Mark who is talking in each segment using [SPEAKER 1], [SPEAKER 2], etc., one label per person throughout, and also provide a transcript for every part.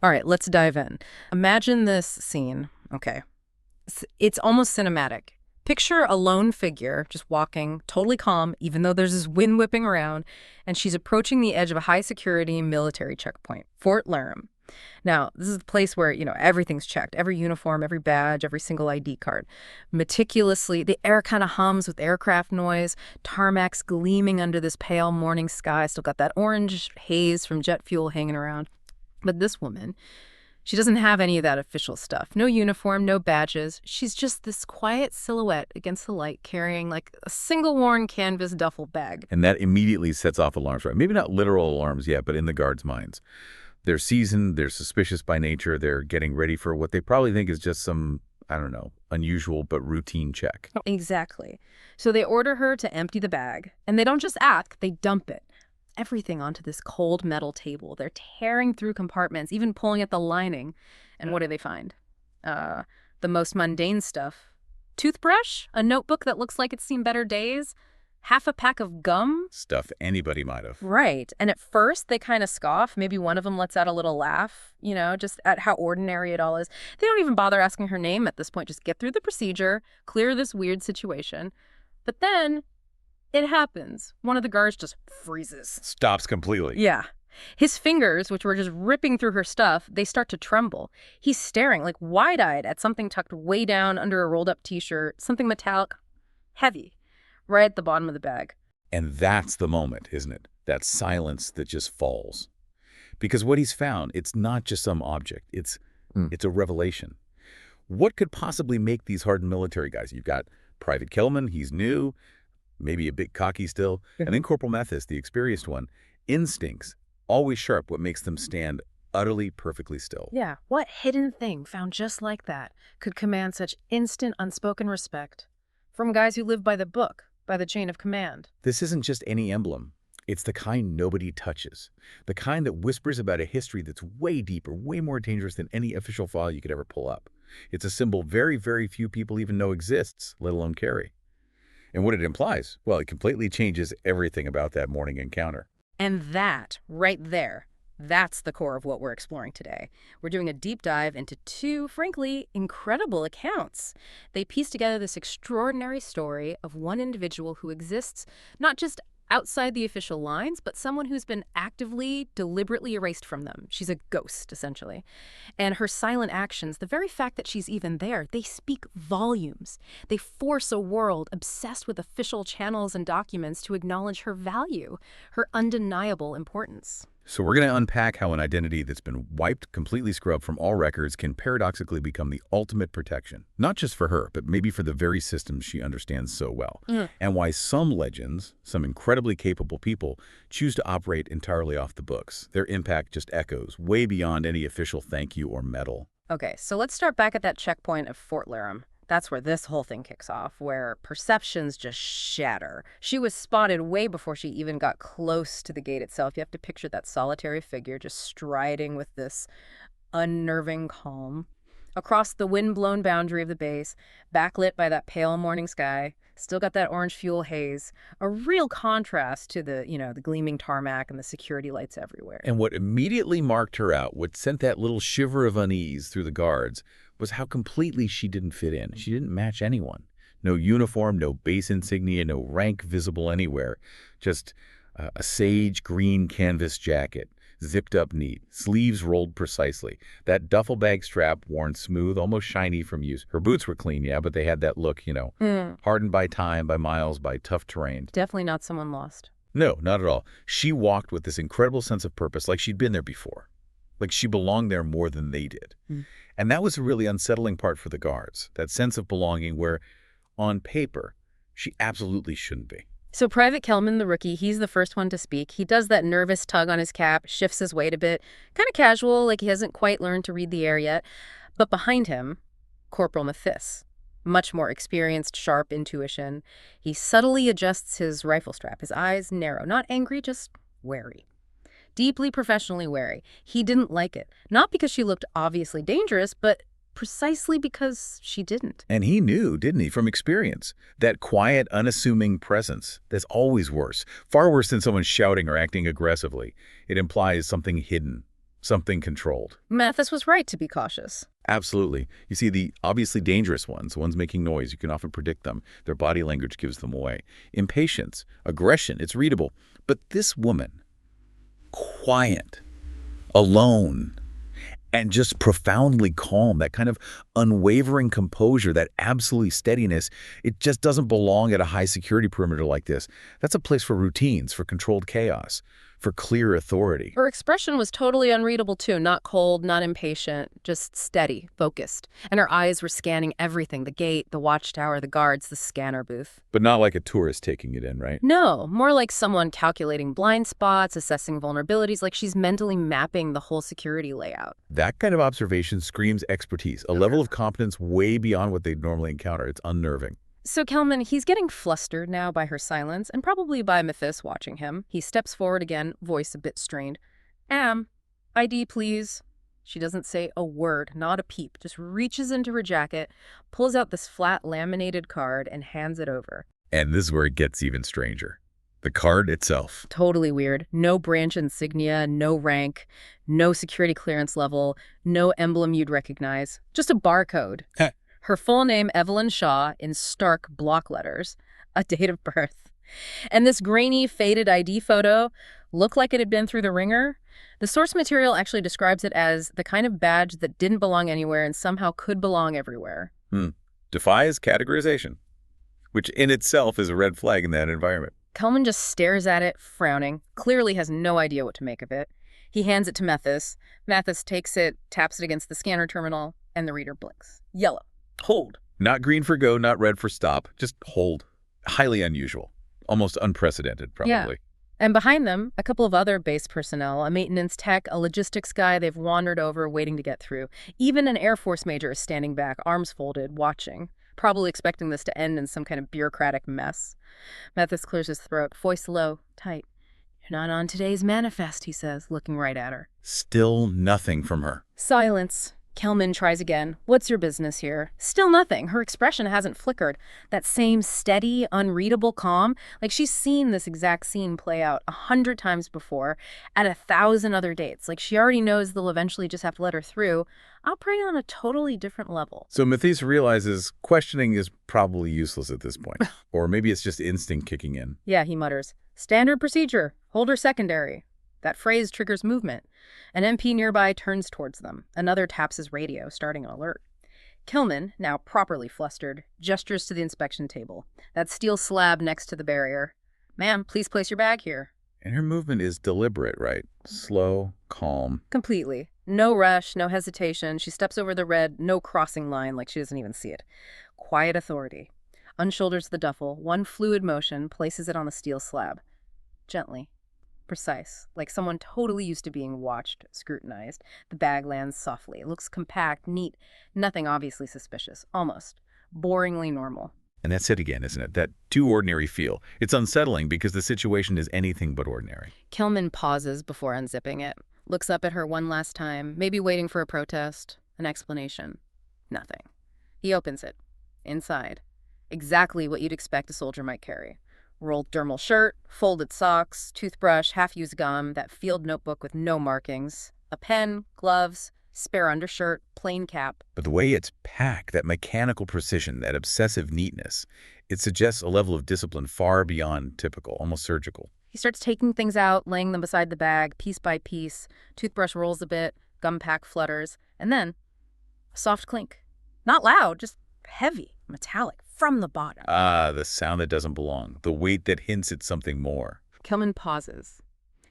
[SPEAKER 1] All right, let's dive in. Imagine this scene. Okay. It's almost cinematic. Picture a lone figure just walking, totally calm, even though there's this wind whipping around, and she's approaching the edge of a high-security military checkpoint, Fort Laramie. Now, this is the place where, everything's checked. Every uniform, every badge, every single ID card. Meticulously, the air kind of hums with aircraft noise, tarmacs gleaming under this pale morning sky, still got that orange haze from jet fuel hanging around. But this woman, she doesn't have any of that official stuff. No uniform, no badges. She's just this quiet silhouette against the light carrying like a single worn canvas duffel bag.
[SPEAKER 2] And that immediately sets off alarms, right? Maybe not literal alarms yet, but in the guards' minds. They're seasoned, they're suspicious by nature, they're getting ready for what they probably think is just some, I don't know, unusual but routine check.
[SPEAKER 1] Exactly. So they order her to empty the bag, and they don't just ask, they dump it. Everything onto this cold metal table. They're tearing through compartments, even pulling at the lining. And what do they find? The most mundane stuff. Toothbrush, a notebook that looks like it's seen better days, half a pack of gum.
[SPEAKER 2] Stuff anybody might have.
[SPEAKER 1] Right. And at first, they kind of scoff. Maybe one of them lets out a little laugh, just at how ordinary it all is. They don't even bother asking her name at this point. Just get through the procedure, clear this weird situation. But then it happens. One of the guards just freezes.
[SPEAKER 2] Stops completely.
[SPEAKER 1] Yeah. His fingers, which were just ripping through her stuff, they start to tremble. He's staring, like wide-eyed, at something tucked way down under a rolled-up T-shirt, something metallic, heavy, right at the bottom of the bag.
[SPEAKER 2] And that's the moment, isn't it? That silence that just falls. Because what he's found, it's not just some object. It's a revelation. What could possibly make these hardened military guys? You've got Private Kelman, he's new, maybe a bit cocky still, and then Corporal Mathis, the experienced one, instincts, always sharp, what makes them stand utterly perfectly still.
[SPEAKER 1] Yeah, what hidden thing found just like that could command such instant, unspoken respect from guys who live by the book, by the chain of command?
[SPEAKER 2] This isn't just any emblem. It's the kind nobody touches, the kind that whispers about a history that's way deeper, way more dangerous than any official file you could ever pull up. It's a symbol very, very few people even know exists, let alone carry. And what it implies, well, it completely changes everything about that morning encounter.
[SPEAKER 1] And that, right there, that's the core of what we're exploring today. We're doing a deep dive into two, frankly, incredible accounts. They piece together this extraordinary story of one individual who exists not just outside the official lines, but someone who's been actively, deliberately erased from them. She's a ghost, essentially. And her silent actions, the very fact that she's even there, they speak volumes. They force a world obsessed with official channels and documents to acknowledge her value, her undeniable importance.
[SPEAKER 2] So we're going to unpack how an identity that's been wiped, completely scrubbed from all records can paradoxically become the ultimate protection, not just for her, but maybe for the very systems she understands so well. And why some legends, some incredibly capable people, choose to operate entirely off the books. Their impact just echoes way beyond any official thank you or medal.
[SPEAKER 1] Okay, so let's start back at that checkpoint of Fort Laramie. That's where this whole thing kicks off, where perceptions just shatter. She was spotted way before she even got close to the gate itself. You have to picture that solitary figure just striding with this unnerving calm across the wind-blown boundary of the base, backlit by that pale morning sky. Still got that orange fuel haze, a real contrast to the gleaming tarmac and the security lights everywhere.
[SPEAKER 2] And what immediately marked her out, what sent that little shiver of unease through the guards, was how completely she didn't fit in. She didn't match anyone. No uniform, no base insignia, no rank visible anywhere. Just a sage green canvas jacket, zipped up neat, sleeves rolled precisely. That duffel bag strap worn smooth, almost shiny from use. Her boots were clean, yeah, but they had that look, hardened by time, by miles, by tough terrain.
[SPEAKER 1] Definitely not someone lost.
[SPEAKER 2] No, not at all. She walked with this incredible sense of purpose, like she'd been there before. Like she belonged there more than they did. And that was a really unsettling part for the guards, that sense of belonging where, on paper, she absolutely shouldn't be.
[SPEAKER 1] So Private Kelman, the rookie, he's the first one to speak. He does that nervous tug on his cap, shifts his weight a bit, kind of casual, like he hasn't quite learned to read the air yet. But behind him, Corporal Mathis, much more experienced, sharp intuition. He subtly adjusts his rifle strap, his eyes narrow, not angry, just wary. Deeply professionally wary. He didn't like it. Not because she looked obviously dangerous, but precisely because she didn't.
[SPEAKER 2] And he knew, didn't he, from experience, that quiet, unassuming presence that's always worse, far worse than someone shouting or acting aggressively. It implies something hidden, something controlled.
[SPEAKER 1] Mathis was right to be cautious.
[SPEAKER 2] Absolutely. You see, the obviously dangerous ones making noise, you can often predict them. Their body language gives them away. Impatience, aggression, it's readable. But this woman, quiet, alone, and just profoundly calm, that kind of unwavering composure, that absolute steadiness, it just doesn't belong at a high security perimeter like this. That's a place for routines, for controlled chaos, for clear authority.
[SPEAKER 1] Her expression was totally unreadable too, not cold, not impatient, just steady, focused. And her eyes were scanning everything, the gate, the watchtower, the guards, the scanner booth.
[SPEAKER 2] But not like a tourist taking it in, right?
[SPEAKER 1] No, more like someone calculating blind spots, assessing vulnerabilities, like she's mentally mapping the whole security layout.
[SPEAKER 2] That kind of observation screams expertise, a level of competence way beyond what they'd normally encounter. It's unnerving.
[SPEAKER 1] So Kelman, he's getting flustered now by her silence, and probably by Mathis watching him. He steps forward again, voice a bit strained. ID, please. She doesn't say a word, not a peep, just reaches into her jacket, pulls out this flat laminated card, and hands it over.
[SPEAKER 2] And this is where it gets even stranger. The card itself.
[SPEAKER 1] Totally weird. No branch insignia, no rank, no security clearance level, no emblem you'd recognize. Just a barcode. Her full name, Evelyn Shaw, in stark block letters, a date of birth. And this grainy, faded ID photo looked like it had been through the ringer. The source material actually describes it as the kind of badge that didn't belong anywhere and somehow could belong everywhere.
[SPEAKER 2] Defies categorization, which in itself is a red flag in that environment.
[SPEAKER 1] Kelman just stares at it, frowning, clearly has no idea what to make of it. He hands it to Mathis. Mathis takes it, taps it against the scanner terminal, and the reader blinks. Yellow. Hold.
[SPEAKER 2] Not green for go, not red for stop. Just hold. Highly unusual. Almost unprecedented, probably.
[SPEAKER 1] Yeah. And behind them, a couple of other base personnel, a maintenance tech, a logistics guy they've wandered over waiting to get through. Even an Air Force major is standing back, arms folded, watching, probably expecting this to end in some kind of bureaucratic mess. Mathis clears his throat, voice low, tight. You're not on today's manifest, he says, looking right at her.
[SPEAKER 2] Still nothing from her.
[SPEAKER 1] Silence. Kelman tries again. What's your business here? Still nothing. Her expression hasn't flickered. That same steady, unreadable calm, like she's seen this exact scene play out 100 times before at 1,000 other dates. Like she already knows they'll eventually just have to let her through, operating on a totally different level.
[SPEAKER 2] So Mathis realizes questioning is probably useless at this point. Or maybe it's just instinct kicking in.
[SPEAKER 1] Yeah, he mutters. Standard procedure. Hold her secondary. That phrase triggers movement. An MP nearby turns towards them. Another taps his radio, starting an alert. Kelman, now properly flustered, gestures to the inspection table. That steel slab next to the barrier. Ma'am, please place your bag here.
[SPEAKER 2] And her movement is deliberate, right? Slow, calm.
[SPEAKER 1] Completely. No rush, no hesitation. She steps over the red, no crossing line like she doesn't even see it. Quiet authority. Unshoulders the duffel, one fluid motion, places it on the steel slab. Gently. Precise, like someone totally used to being watched, scrutinized. The bag lands softly. It looks compact, neat, nothing obviously suspicious. Almost. Boringly normal.
[SPEAKER 2] And that's it again, isn't it? That too ordinary feel. It's unsettling because the situation is anything but ordinary.
[SPEAKER 1] Kelman pauses before unzipping it. Looks up at her one last time, maybe waiting for a protest, an explanation. Nothing. He opens it. Inside. Exactly what you'd expect a soldier might carry. Rolled dermal shirt, folded socks, toothbrush, half-used gum, that field notebook with no markings, a pen, gloves, spare undershirt, plain cap.
[SPEAKER 2] But the way it's packed, that mechanical precision, that obsessive neatness, it suggests a level of discipline far beyond typical, almost surgical.
[SPEAKER 1] He starts taking things out, laying them beside the bag, piece by piece. Toothbrush rolls a bit, gum pack flutters, and then a soft clink. Not loud, just heavy, metallic, from the bottom.
[SPEAKER 2] Ah, the sound that doesn't belong, the weight that hints at something more.
[SPEAKER 1] Kelman pauses.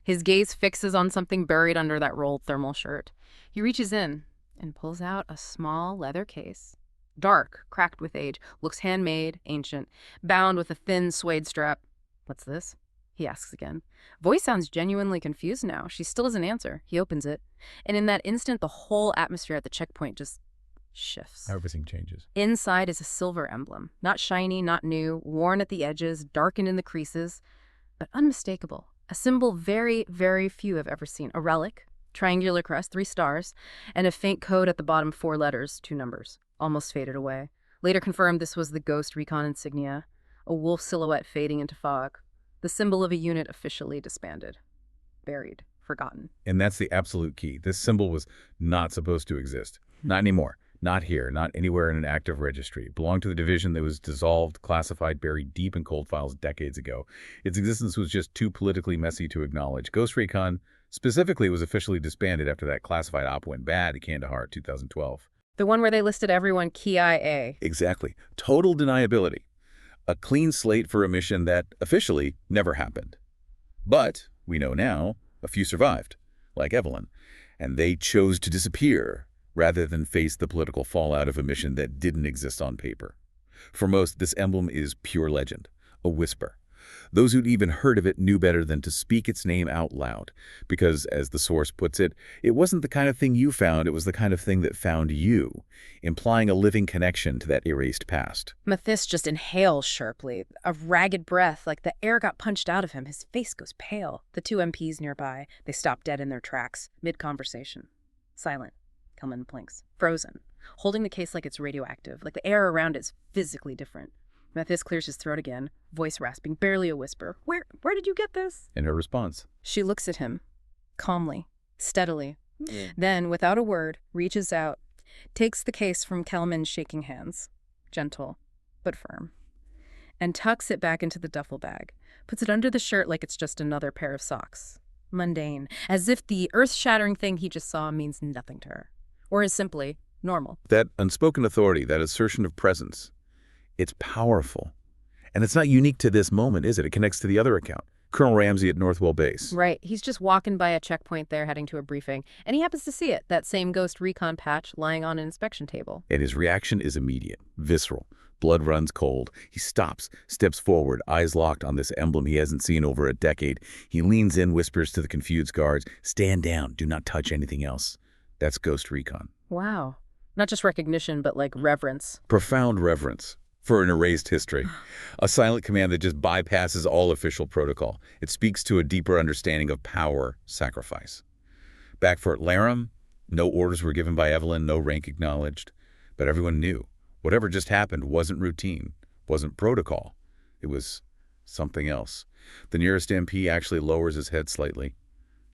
[SPEAKER 1] His gaze fixes on something buried under that rolled thermal shirt. He reaches in and pulls out a small leather case. Dark, cracked with age, looks handmade, ancient, bound with a thin suede strap. What's this? He asks again. Voice sounds genuinely confused now. She still doesn't answer. He opens it. And in that instant, the whole atmosphere at the checkpoint just shifts.
[SPEAKER 2] Everything changes.
[SPEAKER 1] Inside is a silver emblem. Not shiny, not new, worn at the edges, darkened in the creases, but unmistakable. A symbol very, very few have ever seen. A relic, triangular crest, 3 stars, and a faint code at the bottom, 4 letters, 2 numbers. Almost faded away. Later confirmed this was the Ghost Recon insignia, a wolf silhouette fading into fog. The symbol of a unit officially disbanded. Buried. forgotten.
[SPEAKER 2] And that's the absolute key. This symbol was not supposed to exist. Not anymore. Not here. Not anywhere in an active registry. It belonged to the division that was dissolved, classified, buried deep in cold files decades ago. Its existence was just too politically messy to acknowledge. Ghost Recon specifically was officially disbanded after that classified op went bad in Kandahar 2012.
[SPEAKER 1] The one where they listed everyone KIA.
[SPEAKER 2] Exactly. Total deniability. A clean slate for a mission that officially never happened. But we know now a few survived, like Evelyn, and they chose to disappear rather than face the political fallout of a mission that didn't exist on paper. For most, this emblem is pure legend, a whisper. Those who'd even heard of it knew better than to speak its name out loud, because, as the source puts it, it wasn't the kind of thing you found, it was the kind of thing that found you, implying a living connection to that erased past.
[SPEAKER 1] Mathis just inhales sharply, a ragged breath, like the air got punched out of him. His face goes pale. The two MPs nearby, they stop dead in their tracks, mid-conversation. Silent. Kelman blinks. Frozen. Holding the case like it's radioactive, like the air around it's physically different. Mathis clears his throat again, voice rasping, barely a whisper. Where did you get this?
[SPEAKER 2] And her response?
[SPEAKER 1] She looks at him, calmly, steadily. Then, without a word, reaches out, takes the case from Kelman's shaking hands, gentle but firm, and tucks it back into the duffel bag, puts it under the shirt like it's just another pair of socks. Mundane, as if the earth-shattering thing he just saw means nothing to her, or is simply normal.
[SPEAKER 2] That unspoken authority, that assertion of presence, it's powerful. And it's not unique to this moment, is it? It connects to the other account. Colonel Ramsey at Northwell Base.
[SPEAKER 1] Right. He's just walking by a checkpoint there heading to a briefing, and he happens to see it, that same Ghost Recon patch lying on an inspection table.
[SPEAKER 2] And his reaction is immediate, visceral. Blood runs cold. He stops, steps forward, eyes locked on this emblem he hasn't seen over a decade. He leans in, whispers to the confused guards, "Stand down. Do not touch anything else." That's Ghost Recon.
[SPEAKER 1] Wow. Not just recognition, but like reverence.
[SPEAKER 2] Profound reverence for an erased history. A silent command that just bypasses all official protocol. It speaks to a deeper understanding of power sacrifice. Back for Laram, no orders were given by Evelyn, no rank acknowledged. But everyone knew. Whatever just happened wasn't routine, wasn't protocol. It was something else. The nearest MP actually lowers his head slightly.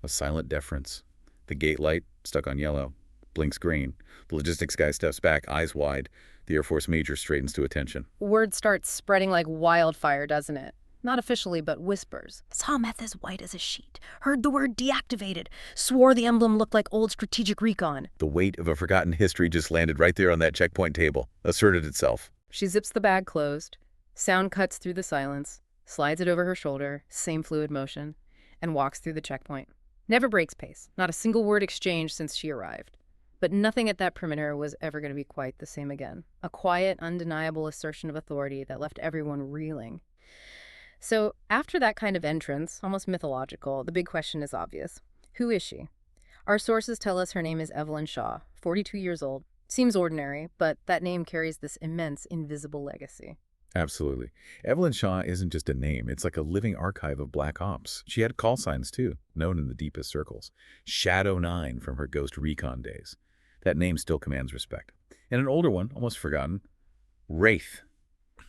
[SPEAKER 2] A silent deference. The gate light, stuck on yellow, blinks green. The logistics guy steps back, eyes wide. The Air Force major straightens to attention.
[SPEAKER 1] Word starts spreading like wildfire, doesn't it? Not officially, but whispers. Saw meth as white as a sheet. Heard the word deactivated. Swore the emblem looked like old strategic recon.
[SPEAKER 2] The weight of a forgotten history just landed right there on that checkpoint table, asserted itself.
[SPEAKER 1] She zips the bag closed. Sound cuts through the silence, slides it over her shoulder, same fluid motion, and walks through the checkpoint. Never breaks pace. Not a single word exchanged since she arrived. But nothing at that perimeter was ever going to be quite the same again. A quiet, undeniable assertion of authority that left everyone reeling. So after that kind of entrance, almost mythological, the big question is obvious. Who is she? Our sources tell us her name is Evelyn Shaw, 42 years old. Seems ordinary, but that name carries this immense, invisible legacy.
[SPEAKER 2] Absolutely. Evelyn Shaw isn't just a name. It's like a living archive of black ops. She had call signs, too, known in the deepest circles. Shadow 9 from her Ghost Recon days. That name still commands respect. And an older one, almost forgotten, Wraith,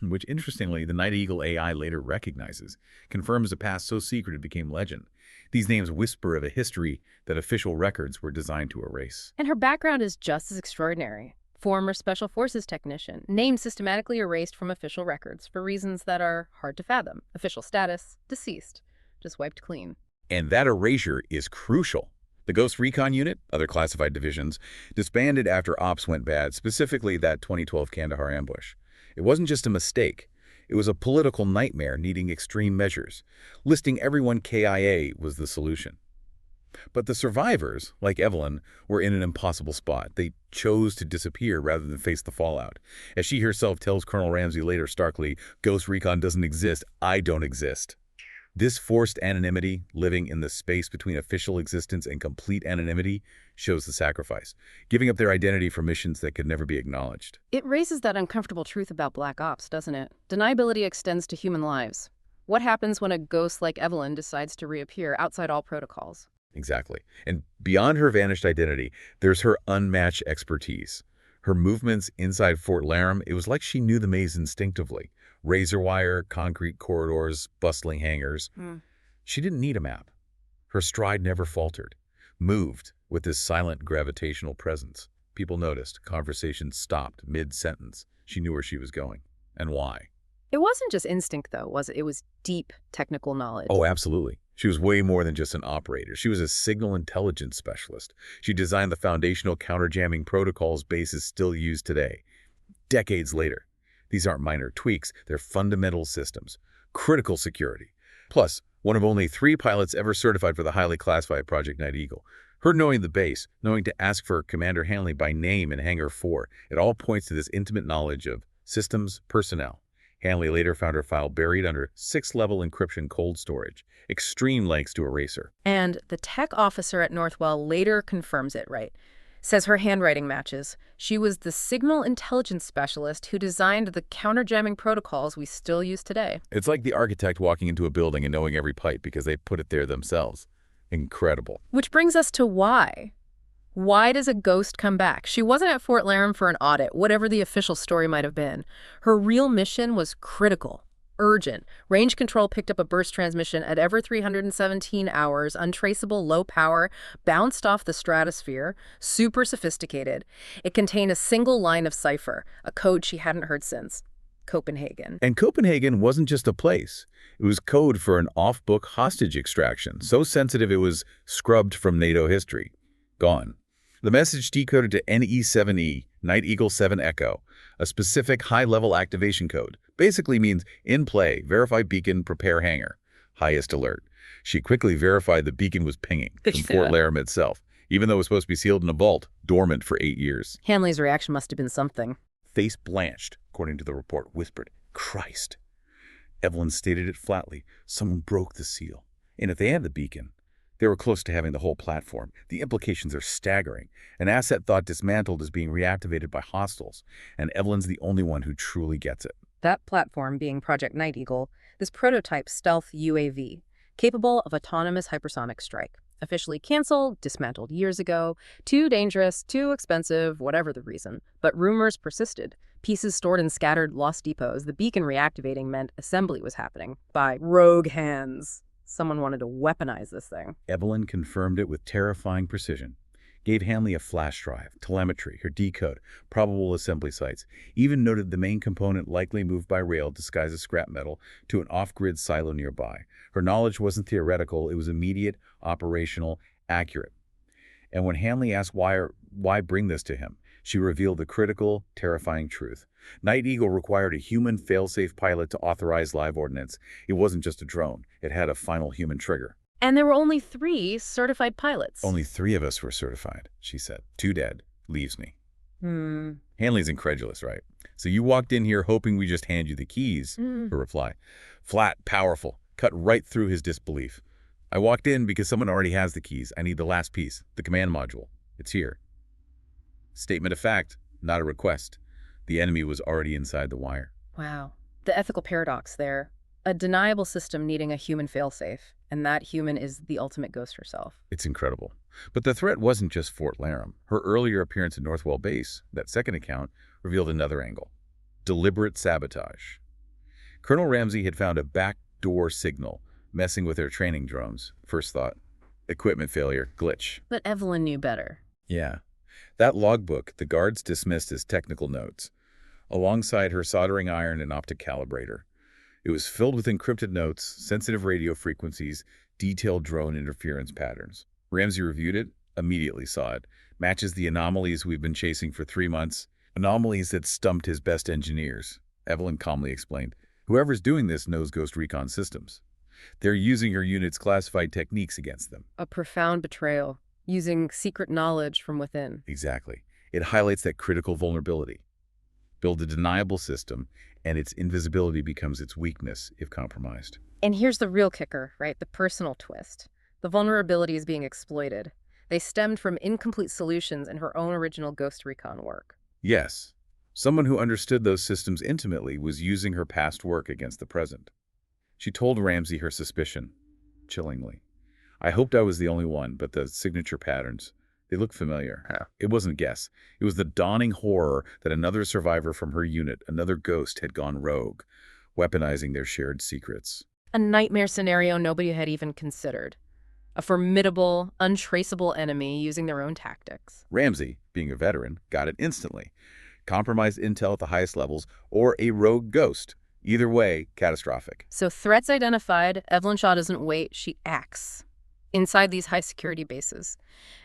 [SPEAKER 2] which interestingly the Night Eagle AI later recognizes, confirms a past so secret it became legend. These names whisper of a history that official records were designed to erase.
[SPEAKER 1] And her background is just as extraordinary. Former Special Forces technician, name systematically erased from official records for reasons that are hard to fathom. Official status, deceased, just wiped clean.
[SPEAKER 2] And that erasure is crucial. The Ghost Recon unit, other classified divisions, disbanded after ops went bad, specifically that 2012 Kandahar ambush. It wasn't just a mistake. It was a political nightmare needing extreme measures. Listing everyone KIA was the solution. But the survivors, like Evelyn, were in an impossible spot. They chose to disappear rather than face the fallout. As she herself tells Colonel Ramsey later starkly, Ghost Recon doesn't exist, I don't exist. This forced anonymity, living in the space between official existence and complete anonymity, shows the sacrifice, giving up their identity for missions that could never be acknowledged.
[SPEAKER 1] It raises that uncomfortable truth about black ops, doesn't it? Deniability extends to human lives. What happens when a ghost like Evelyn decides to reappear outside all protocols?
[SPEAKER 2] Exactly. And beyond her vanished identity, there's her unmatched expertise. Her movements inside Fort Laram, it was like she knew the maze instinctively. Razor wire, concrete corridors, bustling hangars. She didn't need a map. Her stride never faltered, moved with this silent gravitational presence. People noticed. Conversations stopped mid-sentence. She knew where she was going. And why?
[SPEAKER 1] It wasn't just instinct, though, was it? It was deep technical knowledge.
[SPEAKER 2] Oh, absolutely. She was way more than just an operator. She was a signal intelligence specialist. She designed the foundational counterjamming protocols bases still used today. Decades later. These aren't minor tweaks. They're fundamental systems. Critical security. Plus, one of only 3 pilots ever certified for the highly classified Project Night Eagle. Her knowing the base, knowing to ask for Commander Hanley by name in Hangar 4, it all points to this intimate knowledge of systems personnel. Hanley later found her file buried under 6-level encryption cold storage, extreme lengths to erase her.
[SPEAKER 1] And the tech officer at Northwell later confirms it, right? Says her handwriting matches. She was the signal intelligence specialist who designed the counterjamming protocols we still use today.
[SPEAKER 2] It's like the architect walking into a building and knowing every pipe because they put it there themselves. Incredible.
[SPEAKER 1] Which brings us to why. Why does a ghost come back? She wasn't at Fort Laram for an audit, whatever the official story might have been. Her real mission was critical, urgent. Range control picked up a burst transmission at every 317 hours, untraceable, low power, bounced off the stratosphere, super sophisticated. It contained a single line of cipher, a code she hadn't heard since. Copenhagen.
[SPEAKER 2] And Copenhagen wasn't just a place. It was code for an off-book hostage extraction, so sensitive it was scrubbed from NATO history. Gone. The message decoded to NE7E, Night Eagle 7 Echo, a specific high-level activation code. Basically means in play, verify beacon, prepare hangar. Highest alert. She quickly verified the beacon was pinging from Fort Laram itself, even though it was supposed to be sealed in a vault, dormant for 8 years.
[SPEAKER 1] Hanley's reaction must have been something.
[SPEAKER 2] Face blanched, according to the report, whispered, "Christ." Evelyn stated it flatly. Someone broke the seal. And if they had the beacon, they were close to having the whole platform. The implications are staggering. An asset thought dismantled is being reactivated by hostiles, and Evelyn's the only one who truly gets it.
[SPEAKER 1] That platform being Project Night Eagle, this prototype stealth UAV, capable of autonomous hypersonic strike. Officially canceled, dismantled years ago, too dangerous, too expensive, whatever the reason. But rumors persisted. Pieces stored in scattered lost depots. The beacon reactivating meant assembly was happening by rogue hands. Someone wanted to weaponize this thing.
[SPEAKER 2] Evelyn confirmed it with terrifying precision. Gave Hanley a flash drive, telemetry, her decode, probable assembly sites. Even noted the main component likely moved by rail disguised as scrap metal to an off-grid silo nearby. Her knowledge wasn't theoretical, it was immediate, operational, accurate. And when Hanley asked why bring this to him, she revealed the critical, terrifying truth. Night Eagle required a human fail-safe pilot to authorize live ordnance. It wasn't just a drone. It had a final human trigger.
[SPEAKER 1] And there were only 3 certified pilots.
[SPEAKER 2] Only 3 of us were certified, she said. 2 dead. Leaves me. Hanley's incredulous, right? So you walked in here hoping we just hand you the keys, her reply. Flat, powerful, cut right through his disbelief. I walked in because someone already has the keys. I need the last piece, the command module. It's here. Statement of fact, not a request. The enemy was already inside the wire.
[SPEAKER 1] Wow. The ethical paradox there. A deniable system needing a human failsafe, and that human is the ultimate ghost herself.
[SPEAKER 2] It's incredible. But the threat wasn't just Fort Laram. Her earlier appearance at Northwell Base, that second account, revealed another angle. Deliberate sabotage. Colonel Ramsey had found a backdoor signal, messing with their training drones. First thought, equipment failure, glitch.
[SPEAKER 1] But Evelyn knew better.
[SPEAKER 2] Yeah. That logbook, the guards dismissed as technical notes, alongside her soldering iron and optic calibrator. It was filled with encrypted notes, sensitive radio frequencies, detailed drone interference patterns. Ramsey reviewed it, immediately saw it. Matches the anomalies we've been chasing for 3 months. Anomalies that stumped his best engineers. Evelyn calmly explained. Whoever's doing this knows Ghost Recon systems. They're using her unit's classified techniques against them.
[SPEAKER 1] A profound betrayal, using secret knowledge from within.
[SPEAKER 2] Exactly. It highlights that critical vulnerability. Build a deniable system, and its invisibility becomes its weakness if compromised.
[SPEAKER 1] And here's the real kicker, right? The personal twist. The vulnerabilities being exploited. They stemmed from incomplete solutions in her own original Ghost Recon work.
[SPEAKER 2] Yes. Someone who understood those systems intimately was using her past work against the present. She told Ramsey her suspicion, chillingly. I hoped I was the only one, but the signature patterns, they look familiar.
[SPEAKER 3] Yeah.
[SPEAKER 2] It wasn't a guess. It was the dawning horror that another survivor from her unit, another ghost, had gone rogue, weaponizing their shared secrets.
[SPEAKER 1] A nightmare scenario nobody had even considered. A formidable, untraceable enemy using their own tactics.
[SPEAKER 2] Ramsey, being a veteran, got it instantly. Compromised intel at the highest levels, or a rogue ghost. Either way, catastrophic.
[SPEAKER 1] So threats identified, Evelyn Shaw doesn't wait, she acts. Inside these high-security bases.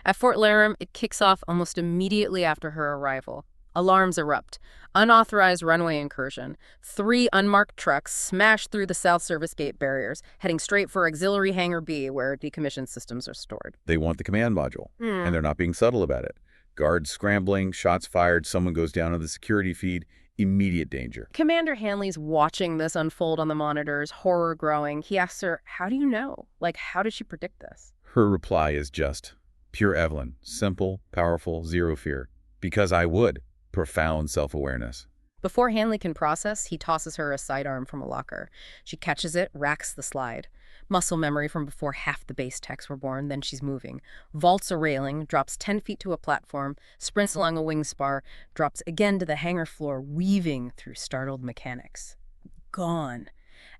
[SPEAKER 1] At Fort Laramie, it kicks off almost immediately after her arrival. Alarms erupt. Unauthorized runway incursion. 3 unmarked trucks smash through the South Service Gate barriers, heading straight for Auxiliary Hangar B, where decommissioned systems are stored.
[SPEAKER 2] They want the command module, and they're not being subtle about it. Guards scrambling, shots fired, someone goes down on the security feed. Immediate danger.
[SPEAKER 1] Commander Hanley's watching this unfold on the monitors, horror growing. He asks her, how do you know? Like, how did she predict this?
[SPEAKER 2] Her reply is just pure Evelyn. Simple, powerful, zero fear. Because I would. Profound self-awareness.
[SPEAKER 1] Before Hanley can process, he tosses her a sidearm from a locker. She catches it, racks the slide. Muscle memory from before half the base techs were born, then she's moving. Vaults a railing, drops 10 feet to a platform, sprints along a wing spar, drops again to the hangar floor, weaving through startled mechanics. Gone.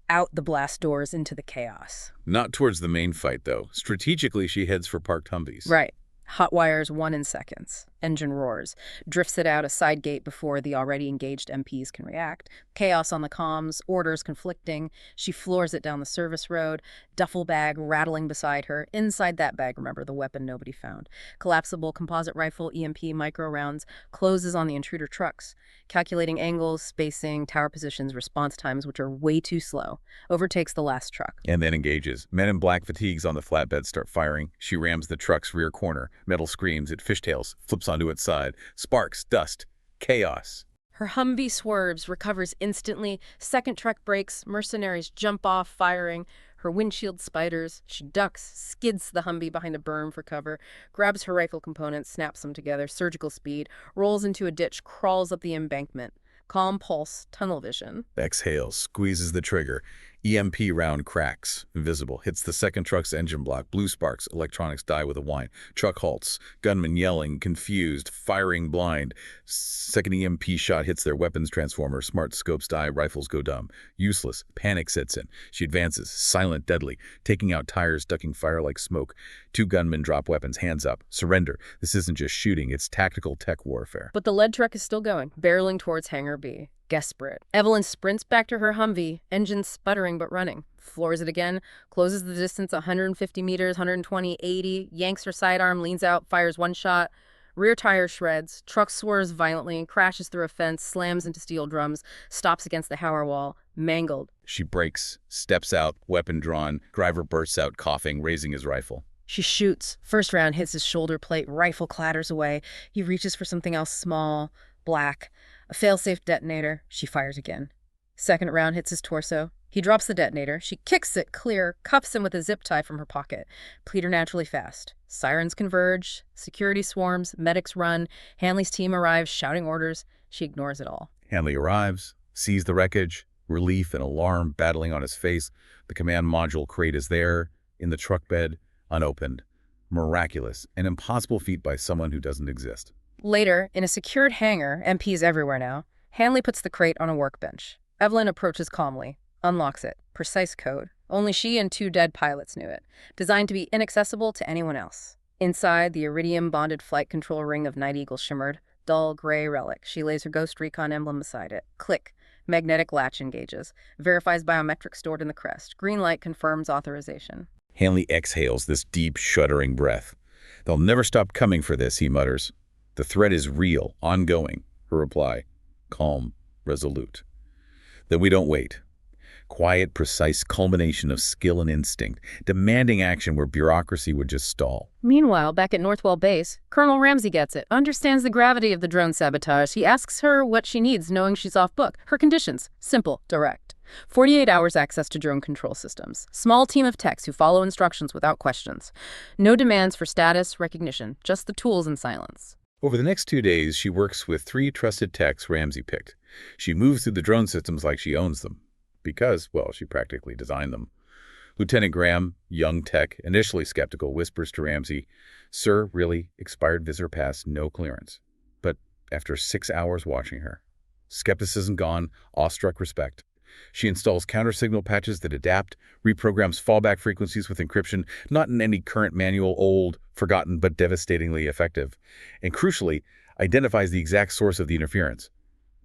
[SPEAKER 1] Out the blast doors into the chaos.
[SPEAKER 2] Not towards the main fight, though. Strategically, she heads for parked Humvees.
[SPEAKER 1] Right. Hot wires 1 in seconds. Engine roars. Drifts it out a side gate before the already engaged MPs can react. Chaos on the comms, orders conflicting. She floors it down the service road. Duffel bag rattling beside her. Inside that bag, remember, the weapon nobody found. Collapsible composite rifle, EMP, micro rounds. Closes on the intruder trucks. Calculating angles, spacing, tower positions, response times, which are way too slow. Overtakes the last truck.
[SPEAKER 2] And then engages. Men in black fatigues on the flatbed start firing. She rams the truck's rear corner. Metal screams. It fishtails. Flips onto its side. Sparks, dust, chaos.
[SPEAKER 1] Her Humvee swerves, recovers instantly. Second truck brakes. Mercenaries jump off, firing. Her windshield spiders. She ducks, skids the Humvee behind a berm for cover, grabs her rifle components, snaps them together, surgical speed, rolls into a ditch, crawls up the embankment. Calm pulse, tunnel vision.
[SPEAKER 2] Exhales, squeezes the trigger. EMP round cracks. Invisible. Hits the second truck's engine block. Blue sparks. Electronics die with a whine. Truck halts. Gunmen yelling, confused, firing blind. Second EMP shot hits their weapons transformer. Smart scopes die. Rifles go dumb. Useless. Panic sets in. She advances. Silent, deadly. Taking out tires, ducking fire like smoke. 2 gunmen drop weapons. Hands up. Surrender. This isn't just shooting. It's tactical tech warfare.
[SPEAKER 1] But the lead truck is still going, barreling towards Hangar B. Desperate. Evelyn sprints back to her Humvee, engine sputtering but running. Floors it again, closes the distance 150 meters, 120, 80, yanks her sidearm, leans out, fires 1 shot. Rear tire shreds, truck swerves violently, crashes through a fence, slams into steel drums, stops against the Hauer wall, mangled.
[SPEAKER 2] She brakes, steps out, weapon drawn. Driver bursts out, coughing, raising his rifle.
[SPEAKER 1] She shoots. First round hits his shoulder plate, rifle clatters away. He reaches for something else small, black. A failsafe detonator. She fires again. Second round hits his torso. He drops the detonator. She kicks it clear, cuffs him with a zip tie from her pocket. Preternaturally fast. Sirens converge. Security swarms. Medics run. Hanley's team arrives, shouting orders. She ignores it all.
[SPEAKER 2] Hanley arrives, sees the wreckage, relief and alarm battling on his face. The command module crate is there, in the truck bed, unopened. Miraculous, an impossible feat by someone who doesn't exist.
[SPEAKER 1] Later, in a secured hangar, MPs everywhere now, Hanley puts the crate on a workbench. Evelyn approaches calmly, unlocks it. Precise code. Only she and 2 dead pilots knew it. Designed to be inaccessible to anyone else. Inside, the iridium-bonded flight control ring of Night Eagle shimmered. Dull gray relic. She lays her Ghost Recon emblem beside it. Click. Magnetic latch engages. Verifies biometrics stored in the crest. Green light confirms authorization.
[SPEAKER 2] Hanley exhales this deep, shuddering breath. They'll never stop coming for this, he mutters. The threat is real, ongoing. Her reply, calm, resolute. Then we don't wait. Quiet, precise culmination of skill and instinct, demanding action where bureaucracy would just stall.
[SPEAKER 1] Meanwhile, back at Northwell Base, Colonel Ramsey gets it, understands the gravity of the drone sabotage. He asks her what she needs, knowing she's off book. Her conditions, simple, direct. 48 hours access to drone control systems. Small team of techs who follow instructions without questions. No demands for status, recognition, just the tools and silence.
[SPEAKER 2] Over the next 2 days, she works with 3 trusted techs Ramsey picked. She moves through the drone systems like she owns them. Because, well, she practically designed them. Lieutenant Graham, young tech, initially skeptical, whispers to Ramsey, "Sir, really, expired visitor pass, no clearance." But after 6 hours watching her, skepticism gone, awestruck respect. She installs counter-signal patches that adapt, reprograms fallback frequencies with encryption, not in any current manual, old, forgotten, but devastatingly effective. And crucially, identifies the exact source of the interference.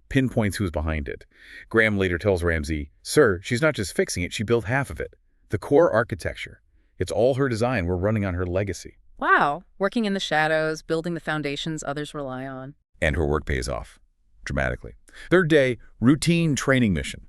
[SPEAKER 2] Pinpoints who's behind it. Graham later tells Ramsey, "Sir, she's not just fixing it, she built half of it. The core architecture. It's all her design. We're running on her legacy."
[SPEAKER 1] Wow. Working in the shadows, building the foundations others rely on.
[SPEAKER 2] And her work pays off. Dramatically. Third day, routine training mission.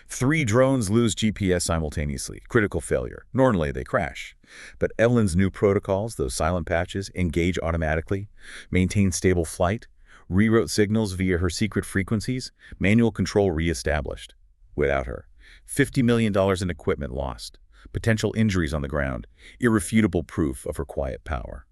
[SPEAKER 2] 3 drones lose GPS simultaneously. Critical failure. Normally, they crash. But Evelyn's new protocols, those silent patches, engage automatically, maintain stable flight, rewrote signals via her secret frequencies, manual control reestablished. Without her. $50 million in equipment lost. Potential injuries on the ground. Irrefutable proof of her quiet power.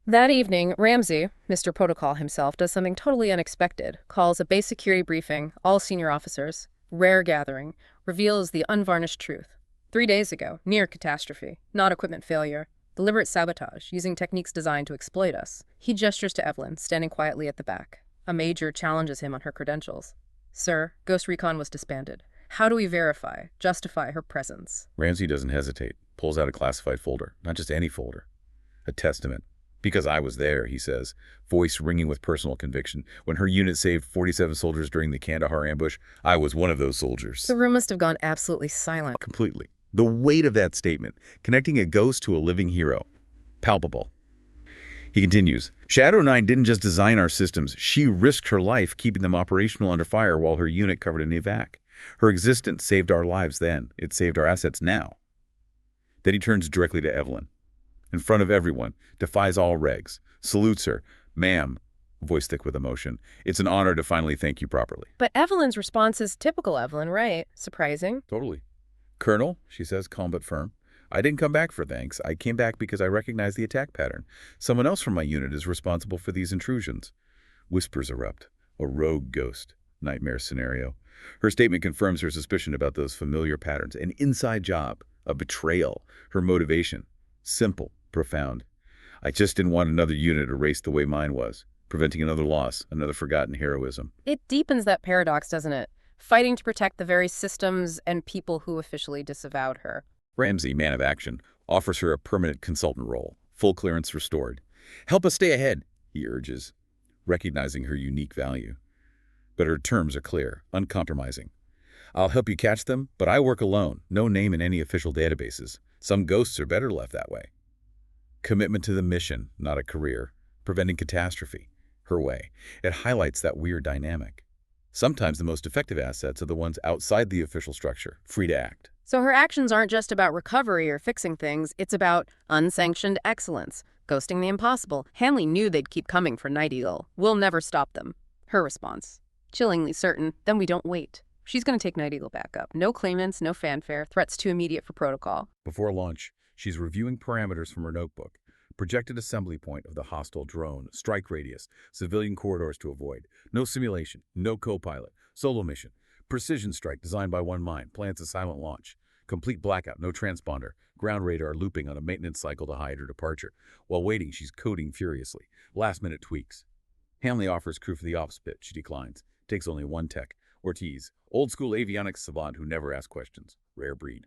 [SPEAKER 1] That evening, Ramsey, Mr. Protocol himself, does something totally unexpected. Calls a base security briefing, all senior officers. Rare gathering. Reveals the unvarnished truth. 3 days ago, near catastrophe. Not equipment failure. Deliberate sabotage, using techniques designed to exploit us. He gestures to Evelyn, standing quietly at the back. A major challenges him on her credentials. "Sir, Ghost Recon was disbanded. How do we verify, justify her presence?"
[SPEAKER 2] Ramsey doesn't hesitate. Pulls out a classified folder. Not just any folder. A testament. "Because I was there," he says, voice ringing with personal conviction. "When her unit saved 47 soldiers during the Kandahar ambush, I was one of those soldiers."
[SPEAKER 1] The room must have gone absolutely silent.
[SPEAKER 2] Completely. The weight of that statement, connecting a ghost to a living hero. Palpable. He continues, "Shadow 9 didn't just design our systems. She risked her life keeping them operational under fire while her unit covered an evac. Her existence saved our lives then. It saved our assets now." Then he turns directly to Evelyn. In front of everyone, defies all regs, salutes her. "Ma'am," voice thick with emotion, "it's an honor to finally thank you properly."
[SPEAKER 1] But Evelyn's response is typical Evelyn, right? Surprising.
[SPEAKER 2] Totally. "Colonel," she says, calm but firm, "I didn't come back for thanks. I came back because I recognized the attack pattern. Someone else from my unit is responsible for these intrusions." Whispers erupt. A rogue ghost. Nightmare scenario. Her statement confirms her suspicion about those familiar patterns. An inside job. A betrayal. Her motivation. Simple. Profound. "I just didn't want another unit erased the way mine was. Preventing another loss. Another forgotten heroism."
[SPEAKER 1] It deepens that paradox, doesn't it? Fighting to protect the very systems and people who officially disavowed her.
[SPEAKER 2] Ramsey, man of action, offers her a permanent consultant role. Full clearance restored. "Help us stay ahead," he urges, recognizing her unique value. But her terms are clear, uncompromising. "I'll help you catch them, but I work alone. No name in any official databases. Some ghosts are better left that way." Commitment to the mission, not a career. Preventing catastrophe. Her way. It highlights that weird dynamic. Sometimes the most effective assets are the ones outside the official structure, free to act.
[SPEAKER 1] So her actions aren't just about recovery or fixing things, it's about unsanctioned excellence, ghosting the impossible. Hanley knew they'd keep coming for Night Eagle. We'll never stop them. Her response. Chillingly certain, then we don't wait. She's going to take Night Eagle back up. No claimants, no fanfare, threats too immediate for protocol.
[SPEAKER 2] Before launch, she's reviewing parameters from her notebook. Projected assembly point of the hostile drone, strike radius, civilian corridors to avoid. No simulation, no co-pilot, solo mission. Precision strike designed by one mind, plans a silent launch. Complete blackout, no transponder. Ground radar looping on a maintenance cycle to hide her departure. While waiting, she's coding furiously. Last-minute tweaks. Hanley offers crew for the ops pit. She declines. Takes only one tech. Ortiz, old-school avionics savant who never asks questions. Rare breed.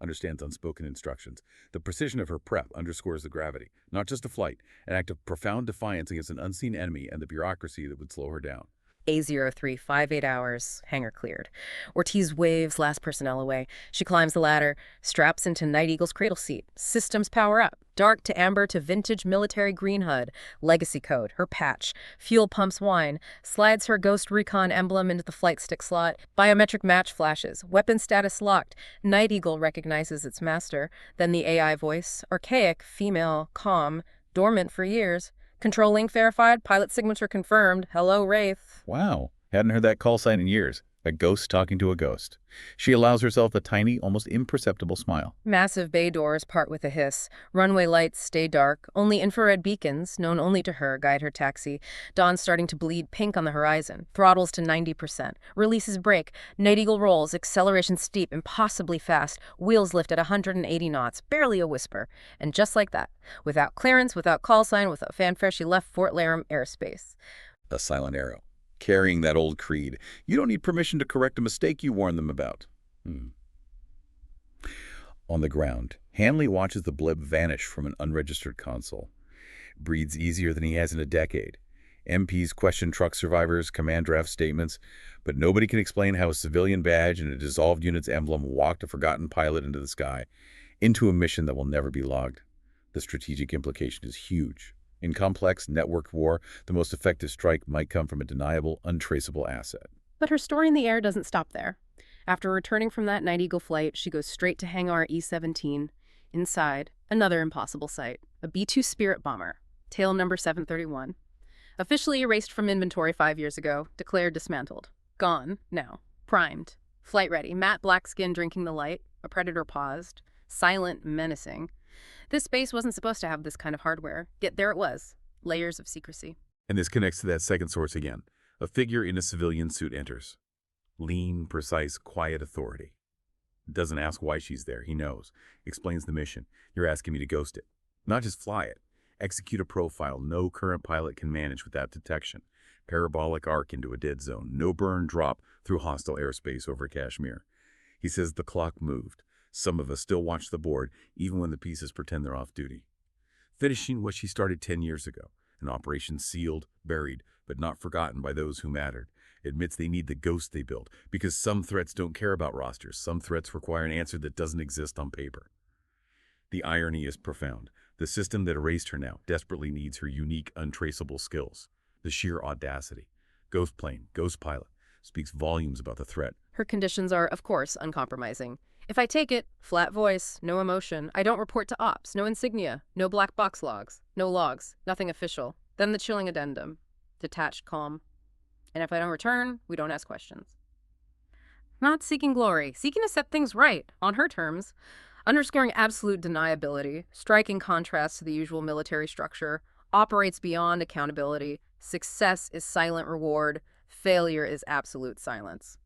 [SPEAKER 2] Understands unspoken instructions. The precision of her prep underscores the gravity. Not just a flight, an act of profound defiance against an unseen enemy and the bureaucracy that would slow her down.
[SPEAKER 1] A0358 hours, hangar cleared. Ortiz waves last personnel away. She climbs the ladder, straps into Night Eagle's cradle seat. Systems power up. Dark to amber to vintage military green HUD. Legacy code, her patch. Fuel pumps whine. Slides her Ghost Recon emblem into the flight stick slot. Biometric match flashes. Weapon status locked. Night Eagle recognizes its master. Then the AI voice. Archaic, female, calm, dormant for years. Control link verified, pilot signature confirmed. Hello, Wraith.
[SPEAKER 2] Wow. Hadn't heard that call sign in years. A ghost talking to a ghost. She allows herself a tiny, almost imperceptible smile.
[SPEAKER 1] Massive bay doors part with a hiss. Runway lights stay dark. Only infrared beacons, known only to her, guide her taxi. Dawn starting to bleed pink on the horizon. Throttles to 90%. Releases brake. Night Eagle rolls. Acceleration steep, impossibly fast. Wheels lift at 180 knots. Barely a whisper. And just like that, without clearance, without call sign, without fanfare, she left Fort Laram airspace.
[SPEAKER 2] A silent arrow. Carrying that old creed. You don't need permission to correct a mistake you warned them about. Hmm. On the ground, Hanley watches the blip vanish from an unregistered console. Breathes easier than he has in a decade. MPs question truck survivors, command draft statements, but nobody can explain how a civilian badge and a dissolved unit's emblem walked a forgotten pilot into the sky, into a mission that will never be logged. The strategic implication is huge. In complex, networked war, the most effective strike might come from a deniable, untraceable asset.
[SPEAKER 1] But her story in the air doesn't stop there. After returning from that Night Eagle flight, she goes straight to Hangar E-17. Inside, another impossible sight, a B-2 Spirit bomber, tail number 731. Officially erased from inventory 5 years ago, declared dismantled. Gone, now. Primed. Flight ready. Matte black skin drinking the light. A predator paused. Silent, menacing. This space wasn't supposed to have this kind of hardware, yet there it was. Layers of secrecy.
[SPEAKER 2] And this connects to that second source again. A figure in a civilian suit enters. Lean, precise, quiet authority. Doesn't ask why she's there. He knows. Explains the mission. You're asking me to ghost it. Not just fly it. Execute a profile no current pilot can manage without detection. Parabolic arc into a dead zone. No burn drop through hostile airspace over Kashmir. He says the clock moved. Some of us still watch the board, even when the pieces pretend they're off duty. Finishing what she started 10 years ago. An operation sealed, buried, but not forgotten by those who mattered. Admits they need the ghost they built, because some threats don't care about rosters. Some threats require an answer that doesn't exist on paper. The irony is profound. The system that erased her now desperately needs her unique, untraceable skills. The sheer audacity. Ghost plane, ghost pilot, speaks volumes about the threat.
[SPEAKER 1] Her conditions are, of course, uncompromising. If I take it, flat voice, no emotion, I don't report to ops, no insignia, no black box logs, no logs, nothing official. Then the chilling addendum. Detached, calm. And if I don't return, we don't ask questions. Not seeking glory, seeking to set things right, on her terms. Underscoring absolute deniability, striking contrast to the usual military structure, operates beyond accountability. Success is silent reward. Failure is absolute silence.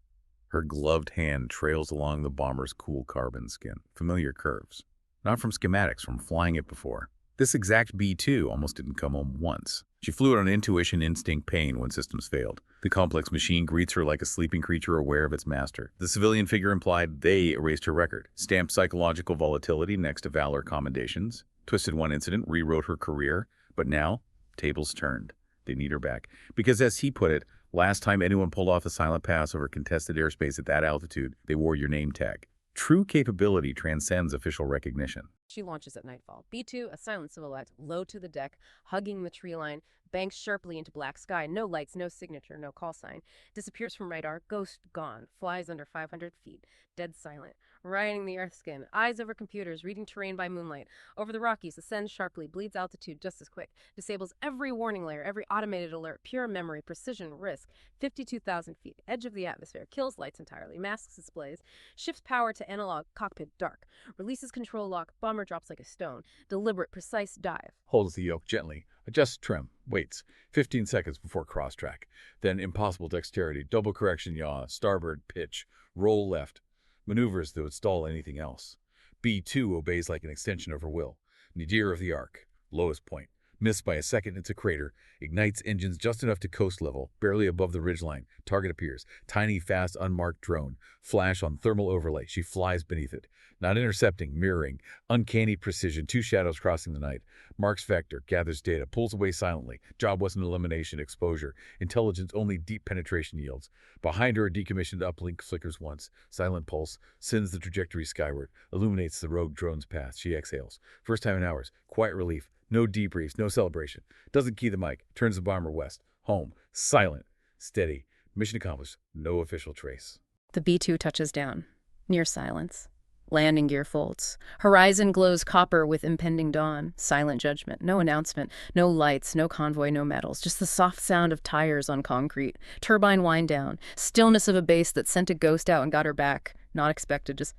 [SPEAKER 2] Her gloved hand trails along the bomber's cool carbon skin. Familiar curves. Not from schematics, from flying it before. This exact B-2 almost didn't come home once. She flew it on intuition, instinct, pain when systems failed. The complex machine greets her like a sleeping creature aware of its master. The civilian figure implied they erased her record. Stamped psychological volatility next to valor commendations. Twisted one incident, rewrote her career. But now, tables turned. They need her back. Because as he put it, last time anyone pulled off a silent pass over contested airspace at that altitude, they wore your name tag. True capability transcends official recognition.
[SPEAKER 1] She launches at nightfall. B-2, a silent silhouette, low to the deck, hugging the tree line, banks sharply into black sky. No lights, no signature, no call sign. Disappears from radar, ghost gone. Flies under 500 feet, dead silent. Riding the earth skin, eyes over computers, reading terrain by moonlight. Over the Rockies, ascends sharply, bleeds altitude just as quick. Disables every warning layer, every automated alert, pure memory, precision, risk. 52,000 feet, edge of the atmosphere, kills lights entirely, masks displays, shifts power to analog, cockpit dark. Releases control lock, bomber drops like a stone. Deliberate, precise dive.
[SPEAKER 2] Holds the yoke gently, adjusts trim, waits, 15 seconds before cross-track. Then impossible dexterity, double correction yaw, starboard pitch, roll left. Maneuvers that would stall anything else. B-2 obeys like an extension of her will. Nadir of the arc, lowest point. Missed by a second into crater, ignites engines just enough to coast level, barely above the ridgeline. Target appears. Tiny, fast, unmarked drone. Flash on thermal overlay. She flies beneath it. Not intercepting, mirroring. Uncanny precision. Two shadows crossing the night. Marks vector, gathers data, pulls away silently. Job wasn't elimination, exposure. Intelligence only deep penetration yields. Behind her, a decommissioned uplink flickers once. Silent pulse, sends the trajectory skyward. Illuminates the rogue drone's path. She exhales. First time in hours. Quiet relief. No debriefs, no celebration. Doesn't key the mic. Turns the bomber west. Home. Silent. Steady. Mission accomplished. No official trace.
[SPEAKER 1] The B-2 touches down. Near silence. Landing gear folds. Horizon glows copper with impending dawn. Silent judgment. No announcement. No lights. No convoy. No metals. Just the soft sound of tires on concrete. Turbine wind down. Stillness of a base that sent a ghost out and got her back. Not expected. Just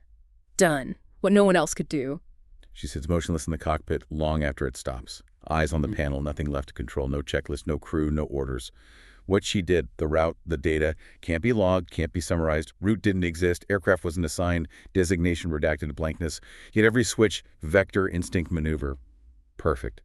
[SPEAKER 1] done. What no one else could do.
[SPEAKER 2] She sits motionless in the cockpit long after it stops. Eyes on the panel, nothing left to control. No checklist, no crew, no orders. What she did, the route, the data, can't be logged, can't be summarized. Route didn't exist. Aircraft wasn't assigned. Designation redacted to blankness. Yet every switch, vector, instinct, maneuver. Perfect.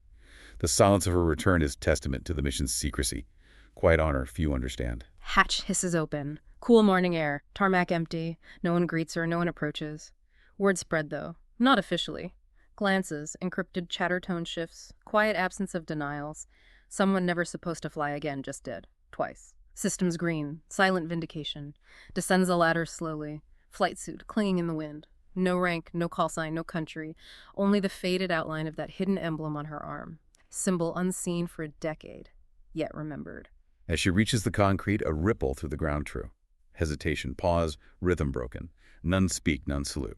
[SPEAKER 2] The silence of her return is testament to the mission's secrecy. Quiet honor few understand.
[SPEAKER 1] Hatch hisses open. Cool morning air, tarmac empty, no one greets her, no one approaches. Word spread, though. Not officially. Glances, encrypted chatter tone shifts, quiet absence of denials. Someone never supposed to fly again just did. Twice. Systems green, silent vindication. Descends the ladder slowly. Flight suit, clinging in the wind. No rank, no call sign, no country. Only the faded outline of that hidden emblem on her arm. Symbol unseen for a decade, yet remembered.
[SPEAKER 2] As she reaches the concrete, a ripple through the ground crew. Hesitation, pause, rhythm broken. None speak, none salute.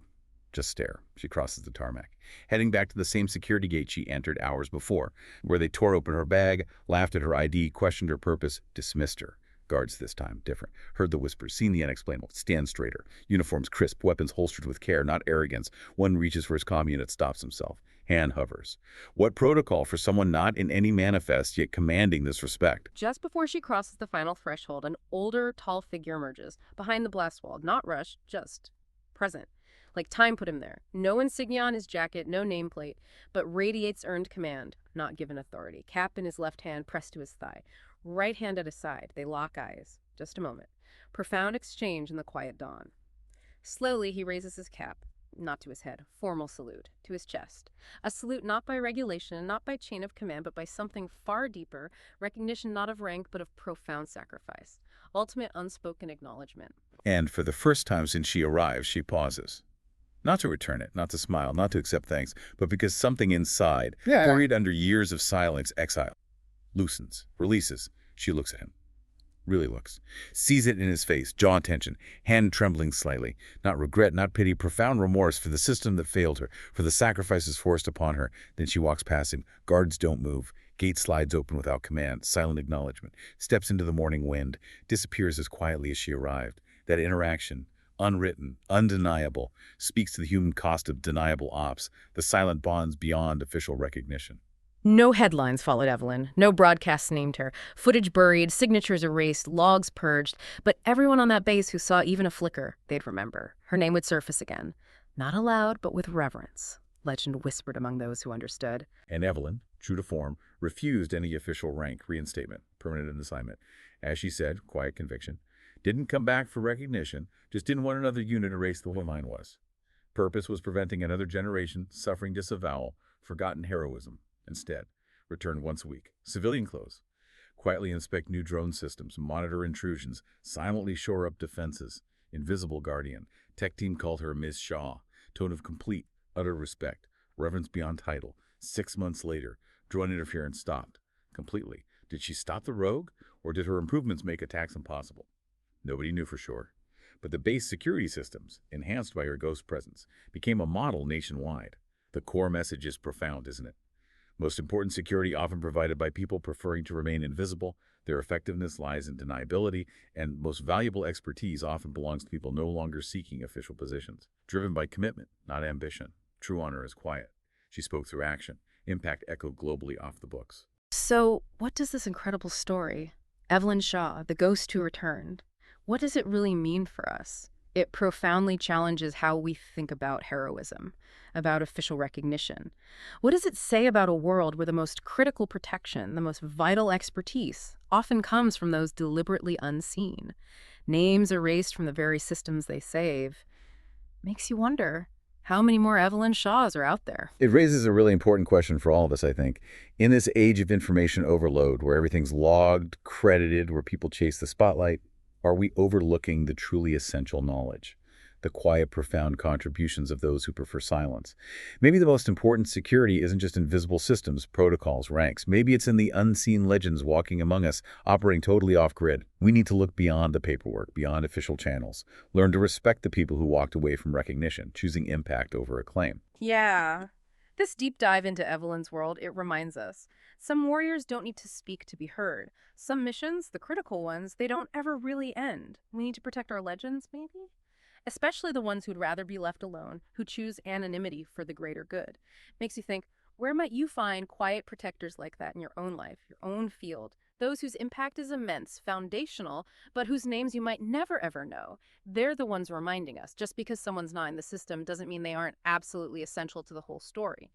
[SPEAKER 2] Just stare. She crosses the tarmac, heading back to the same security gate she entered hours before, where they tore open her bag, laughed at her ID, questioned her purpose, dismissed her. Guards this time, different. Heard the whispers, seen the unexplainable, stand straighter. Uniforms crisp, weapons holstered with care, not arrogance. One reaches for his comm unit, stops himself. Hand hovers. What protocol for someone not in any manifest, yet commanding this respect?
[SPEAKER 1] Just before she crosses the final threshold, an older, tall figure emerges, behind the blast wall, not rushed, just present. Like time put him there. No insignia on his jacket, no nameplate, but radiates earned command, not given authority. Cap in his left hand, pressed to his thigh. Right hand at his side. They lock eyes. Just a moment. Profound exchange in the quiet dawn. Slowly, he raises his cap. Not to his head. Formal salute. To his chest. A salute not by regulation, not by chain of command, but by something far deeper. Recognition not of rank, but of profound sacrifice. Ultimate unspoken acknowledgement.
[SPEAKER 2] And for the first time since she arrives, she pauses. Not to return it, not to smile, not to accept thanks, but because something inside, buried under years of silence, exile, loosens, releases. She looks at him. Really looks. Sees it in his face, jaw tension, hand trembling slightly. Not regret, not pity, profound remorse for the system that failed her, for the sacrifices forced upon her. Then she walks past him. Guards don't move. Gate slides open without command. Silent acknowledgement. Steps into the morning wind. Disappears as quietly as she arrived. That interaction, unwritten, undeniable, speaks to the human cost of deniable ops, the silent bonds beyond official recognition.
[SPEAKER 1] No headlines followed Evelyn. No broadcasts named her. Footage buried, signatures erased, logs purged. But everyone on that base who saw even a flicker, they'd remember. Her name would surface again. Not aloud, but with reverence. Legend whispered among those who understood.
[SPEAKER 2] And Evelyn, true to form, refused any official rank reinstatement, permanent assignment. As she said, quiet conviction. Didn't come back for recognition, just didn't want another unit erased the way mine was. Purpose was preventing another generation suffering disavowal, forgotten heroism. Instead, return once a week. Civilian clothes. Quietly inspect new drone systems, monitor intrusions, silently shore up defenses. Invisible guardian. Tech team called her Ms. Shaw. Tone of complete, utter respect. Reverence beyond title. 6 months later, drone interference stopped. Completely. Did she stop the rogue, or did her improvements make attacks impossible? Nobody knew for sure. But the base security systems, enhanced by her ghost presence, became a model nationwide. The core message is profound, isn't it? Most important security often provided by people preferring to remain invisible. Their effectiveness lies in deniability, and most valuable expertise often belongs to people no longer seeking official positions. Driven by commitment, not ambition. True honor is quiet. She spoke through action. Impact echoed globally off the books.
[SPEAKER 1] So, what does this incredible story, Evelyn Shaw, the ghost who returned, what does it really mean for us? It profoundly challenges how we think about heroism, about official recognition. What does it say about a world where the most critical protection, the most vital expertise, often comes from those deliberately unseen? Names erased from the very systems they save. Makes you wonder, how many more Evelyn Shaws are out there?
[SPEAKER 2] It raises a really important question for all of us, I think. In this age of information overload, where everything's logged, credited, where people chase the spotlight, are we overlooking the truly essential knowledge? The quiet, profound contributions of those who prefer silence. Maybe the most important security isn't just invisible systems, protocols, ranks. Maybe it's in the unseen legends walking among us, operating totally off-grid. We need to look beyond the paperwork, beyond official channels. Learn to respect the people who walked away from recognition, choosing impact over acclaim.
[SPEAKER 1] Yeah. This deep dive into Evelyn's world, it reminds us. Some warriors don't need to speak to be heard. Some missions, the critical ones, they don't ever really end. We need to protect our legends, maybe? Especially the ones who'd rather be left alone, who choose anonymity for the greater good. Makes you think, where might you find quiet protectors like that in your own life, your own field? Those whose impact is immense, foundational, but whose names you might never ever know. They're the ones reminding us. Just because someone's not in the system doesn't mean they aren't absolutely essential to the whole story.